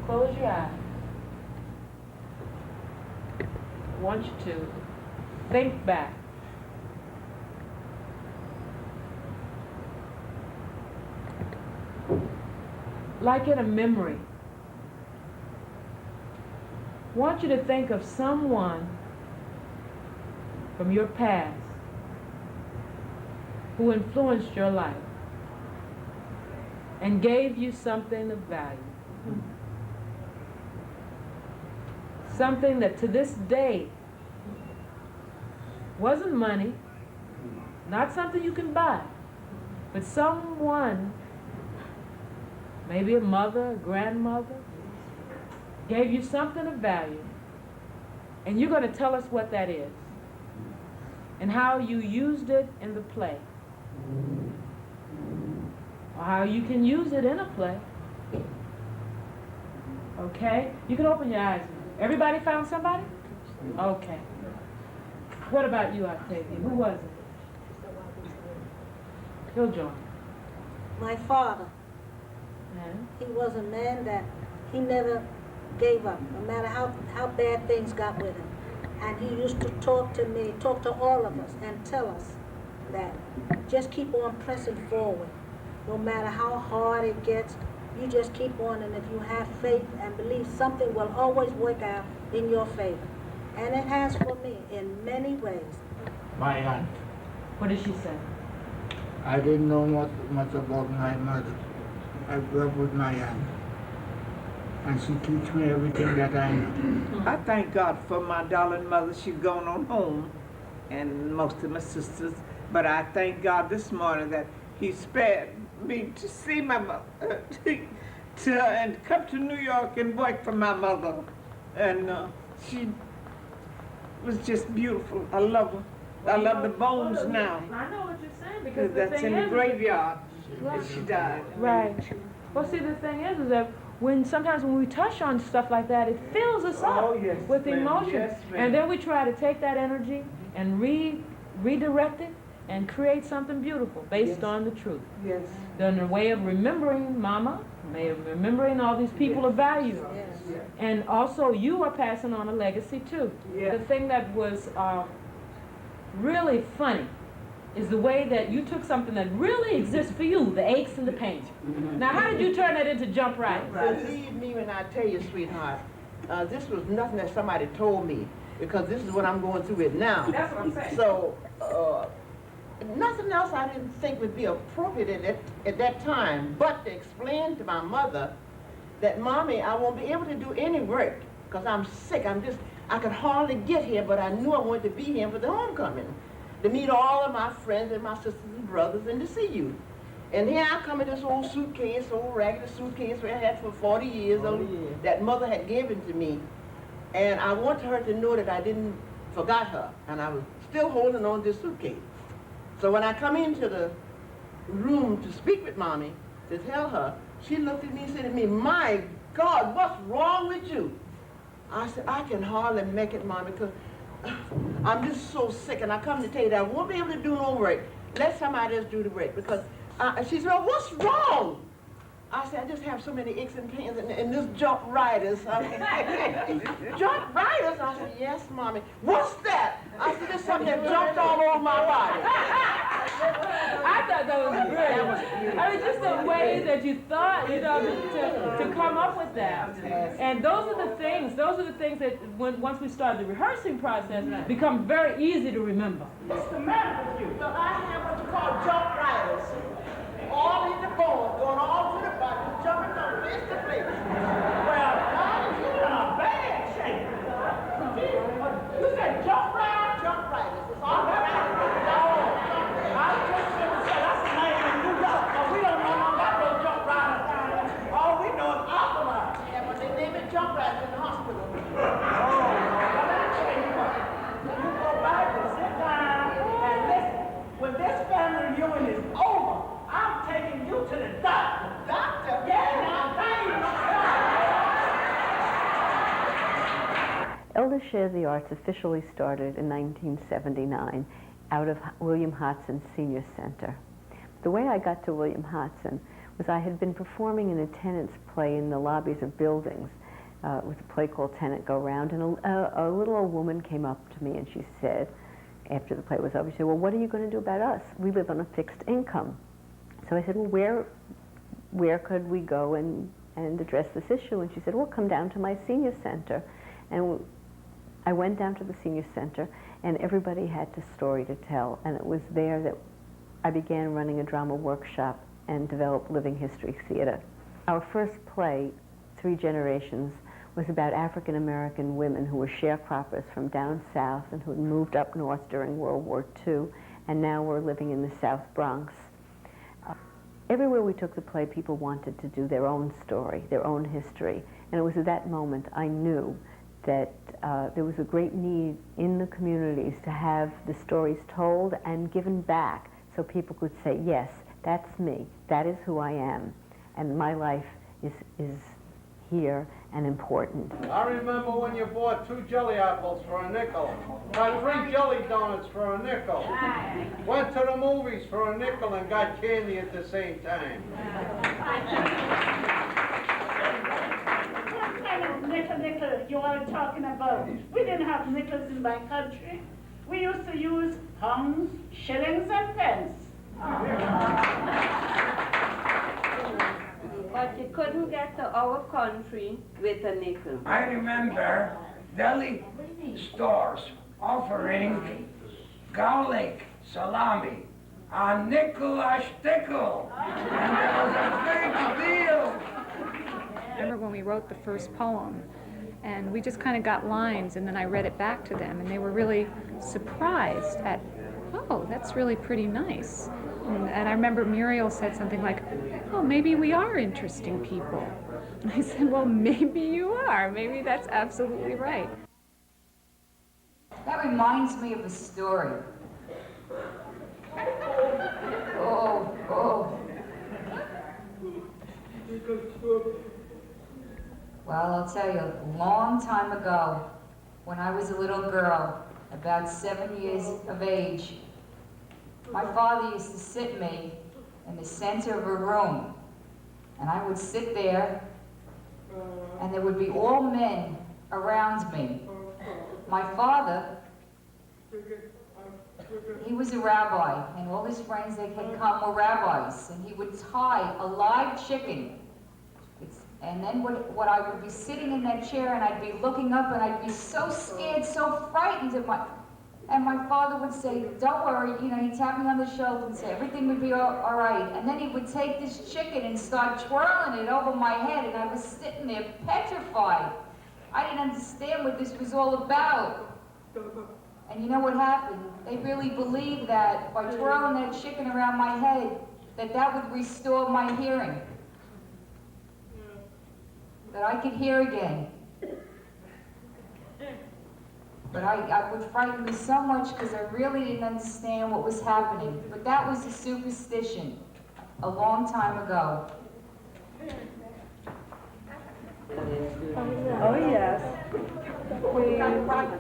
Close your eyes. I want you to think back. Like in a memory. I want you to think of someone from your past who influenced your life and gave you something of value. Something that to this day wasn't money, not something you can buy, but someone, maybe a mother, a grandmother, gave you something of value, and you're going to tell us what that is and how you used it in the play, or how you can use it in a play. Okay? You can open your eyes. Everybody found somebody? Okay. What about you, Octavia? Who was it? He'll join. My father. And? He was a man that he never gave up, no matter how bad things got with him. And he used to talk to me, talk to all of us, and tell us that just keep on pressing forward. No matter how hard it gets, you just keep on, and if you have faith and believe, something will always work out in your favor. And it has for me in many ways. My aunt. What did she say? I didn't know much about my mother. I grew up with my aunt. And she teach me everything that I know. I thank God for my darling mother. She's gone on home, and most of my sisters. But I thank God this morning that He spared me to see my mother, and come to New York and work for my mother. And she was just beautiful. I love her. I love the bones now. I know what you're saying, because the That's thing in the is, graveyard that she died. right. Well, see, the thing is that sometimes when we touch on stuff like that, it fills us up Oh, yes, with ma'am. emotion. Yes, ma'am. And then we try to take that energy and redirect it and create something beautiful based Yes. on the truth. Yes. Then a way of remembering Mama, way of remembering all these people of value. Yes. And also you are passing on a legacy too. Yes. The thing that was really funny is the way that you took something that really exists for you, the aches and the pains. Now, how did you turn that into Jump Right? Believe me when I tell you, sweetheart, this was nothing that somebody told me, because this is what I'm going through it now. That's what I'm saying. So, nothing else I didn't think would be appropriate at that time, but to explain to my mother that, Mommy, I won't be able to do any work because I'm sick. I could hardly get here, but I knew I wanted to be here for the homecoming, to meet all of my friends and my sisters and brothers and to see you. And here I come in this old suitcase, old ragged suitcase where I had for 40 years, that mother had given to me. And I want her to know that I didn't forgot her, and I was still holding on to this suitcase. So when I come into the room to speak with Mommy, to tell her, she looked at me and said to me, "My God, what's wrong with you?" I said, "I can hardly make it, Mommy, because I'm just so sick, and I come to tell you that I won't be able to do no work. Let somebody else do the work." Because she said, "Well, what's wrong?" I said, "I just have so many aches and pains, and this jump riders." Jump riders? I said, "Yes, Mommy." "What's that?" I said, "There's something that jumped all over my body." I thought that was brilliant. I mean, just the way that you thought, to come up with that. And those are the things that once we start the rehearsing process, become very easy to remember. What's the matter with you? So I have what you call jump riders. All in the bones, going all to the body, jumping from place to place. Well, God, you're in a bad shape. You said jump riders? Jump riders. It's all right. No, I just never said that's the name in New York, but we don't know nothing about those jump riders down there. All we know is aqua. Yeah, but they name it jump riders in the hospital. Oh, well, let me tell you what. You go back and sit down and listen. When this family reunion is over, I'm taking you to the doctor. Doctor? Yeah, now, Elder Share the Arts officially started in 1979 out of William Hodson Senior Center. The way I got to William Hodson was I had been performing in a tenant's play in the lobbies of buildings. It was a play called Tenant Go Round, and a little old woman came up to me and she said, after the play was over, she said, well, what are you going to do about us? We live on a fixed income. So I said, well, where could we go and address this issue? And she said, well, come down to my senior center. And I went down to the senior center, and everybody had a story to tell, and it was there that I began running a drama workshop and developed living history theater. Our first play, 3 Generations, was about African American women who were sharecroppers from down south and who had moved up north during World War II and now were living in the South Bronx. Everywhere we took the play, people wanted to do their own story, their own history, and it was at that moment I knew that there was a great need in the communities to have the stories told and given back so people could say, yes, that's me, that is who I am, and my life is here and important. I remember when you bought 2 jelly apples for a nickel, got 3 jelly donuts for a nickel, went to the movies for a nickel and got candy at the same time. What kind of nickel you are talking about? We didn't have nickels in my country. We used to use pounds, shillings, and pence. But you couldn't get to our country with a nickel. I remember deli stores offering garlic salami a nickel a stickle, and it was a big deal. I remember when we wrote the first poem, and we just kind of got lines, and then I read it back to them, and they were really surprised at, oh, that's really pretty nice. And I remember Muriel said something like, oh, maybe we are interesting people. And I said, well, maybe you are. Maybe that's absolutely right. That reminds me of a story. Oh. Well, I'll tell you, a long time ago, when I was a little girl, about 7 years of age, my father used to sit me in the center of a room, and I would sit there, and there would be all men around me. My father, he was a rabbi, and all his friends that had come were rabbis, and he would tie a live chicken. And then what I would be sitting in that chair, and I'd be looking up, and I'd be so scared, so frightened and my father would say, don't worry, you know, he'd tap me on the shoulder and say, everything would be all right. And then he would take this chicken and start twirling it over my head, and I was sitting there petrified. I didn't understand what this was all about. And you know what happened? They really believed that by twirling that chicken around my head, that would restore my hearing. That I could hear again. But I would frighten me so much because I really didn't understand what was happening. But that was a superstition a long time ago. Oh, yes. We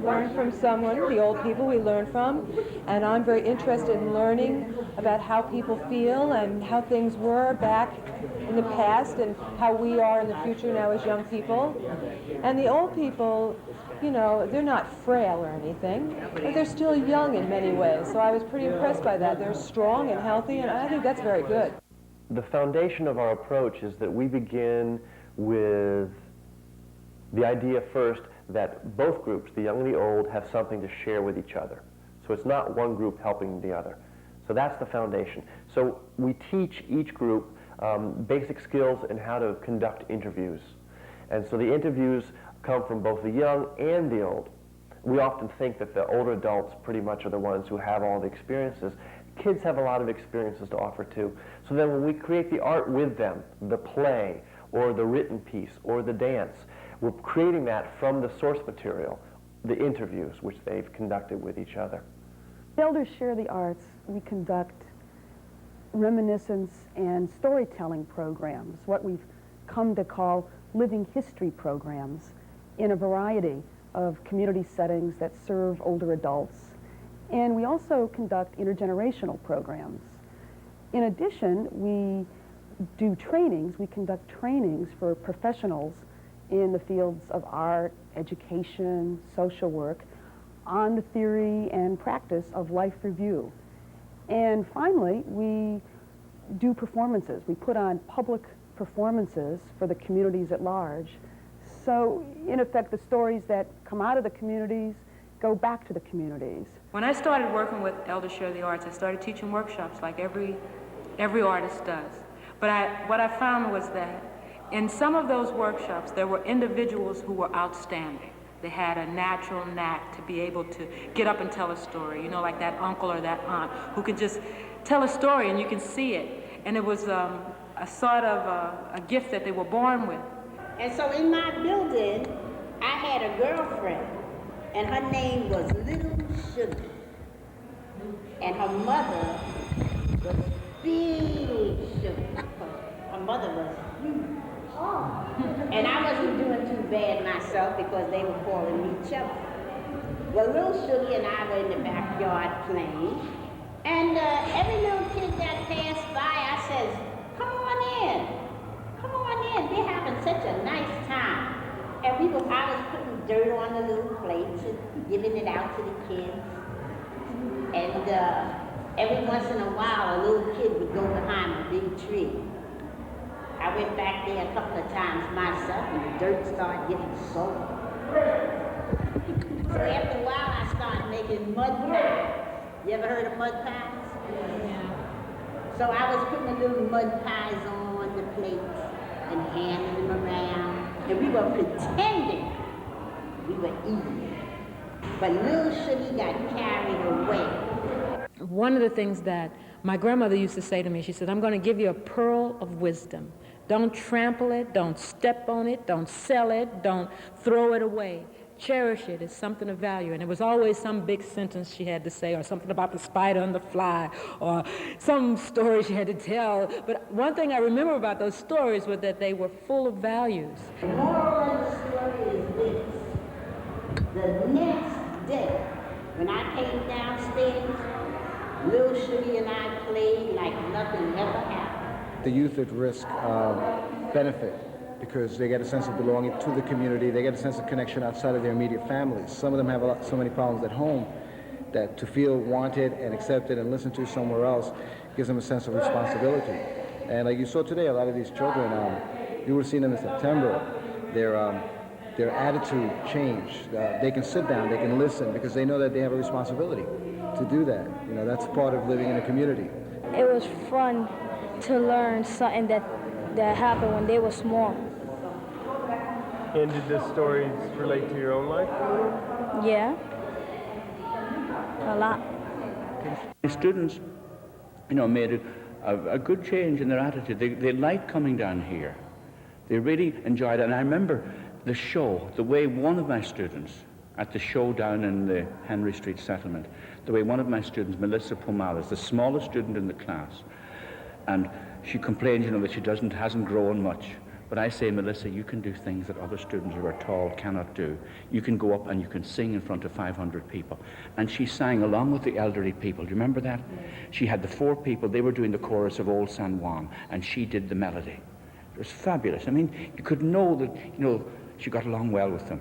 learn from someone, the old people we learn from, and I'm very interested in learning about how people feel and how things were back in the past and how we are in the future now as young people. And the old people, you know, they're not frail or anything, but they're still young in many ways, so I was pretty impressed by that. They're strong and healthy, and I think that's very good. The foundation of our approach is that we begin with the idea first that both groups, the young and the old, have something to share with each other. So it's not one group helping the other. So that's the foundation. So we teach each group basic skills in how to conduct interviews. And so the interviews come from both the young and the old. We often think that the older adults pretty much are the ones who have all the experiences. Kids have a lot of experiences to offer too. So then when we create the art with them, the play, or the written piece, or the dance, we're creating that from the source material, the interviews which they've conducted with each other. Elders Share the Arts, we conduct reminiscence and storytelling programs, what we've come to call living history programs, in a variety of community settings that serve older adults. And we also conduct intergenerational programs. In addition, we do trainings. We conduct trainings for professionals in the fields of art, education, social work, on the theory and practice of life review. And finally, we do performances. We put on public performances for the communities at large. So, in effect, the stories that come out of the communities go back to the communities. When I started working with Elder Share of the Arts, I started teaching workshops like every artist does. But what I found was that in some of those workshops, there were individuals who were outstanding. They had a natural knack to be able to get up and tell a story, you know, like that uncle or that aunt who could just tell a story and you can see it. And it was a sort of a gift that they were born with. And so in my building, I had a girlfriend, and her name was Little Sugar. And her mother was Big Sugar. Her mother was huge. And I wasn't doing too bad myself because they were calling each other. Well, Little Sugar and I were in the backyard playing, and every little kid that passed by, I says, come on in. Come on in. We're having such a nice time. And I was putting dirt on the little plates and giving it out to the kids. And every once in a while, a little kid would go behind a big tree. I went back there a couple of times myself, and the dirt started getting soaked. So after a while, I started making mud pies. You ever heard of mud pies? Yeah. So I was putting the little mud pies on the plates and handing them around, and we were pretending we were eating. But little Sugar got carried away. One of the things that my grandmother used to say to me, she said, I'm going to give you a pearl of wisdom. Don't trample it, don't step on it, don't sell it, don't throw it away. Cherish it, it's something of value. And it was always some big sentence she had to say, or something about the spider and the fly, or some story she had to tell. But one thing I remember about those stories was that they were full of values. The moral of the story is this. The next day, when I came downstairs, Little Sugar and I played like nothing ever happened. The youth at risk benefit because they get a sense of belonging to the community. They get a sense of connection outside of their immediate families. Some of them have so many problems at home that to feel wanted and accepted and listened to somewhere else gives them a sense of responsibility. And like you saw today, a lot of these children, you would have seen them in September, their attitude changed. They can sit down, they can listen because they know that they have a responsibility to do that. You know, that's part of living in a community. It was fun to learn something that happened when they were small. And did the stories relate to your own life? Yeah, a lot. The students, you know, made a good change in their attitude. They liked coming down here. They really enjoyed it. And I remember the show, the way one of my students, at the show down in the Henry Street settlement, the way one of my students, Melissa Pomalis, the smallest student in the class, and she complains, you know, that she hasn't grown much. But I say, Melissa, you can do things that other students who are tall cannot do. You can go up and you can sing in front of 500 people. And she sang along with the elderly people. Do you remember that? She had the 4 people, they were doing the chorus of Old San Juan, and she did the melody. It was fabulous. I mean, you could know that, you know, she got along well with them.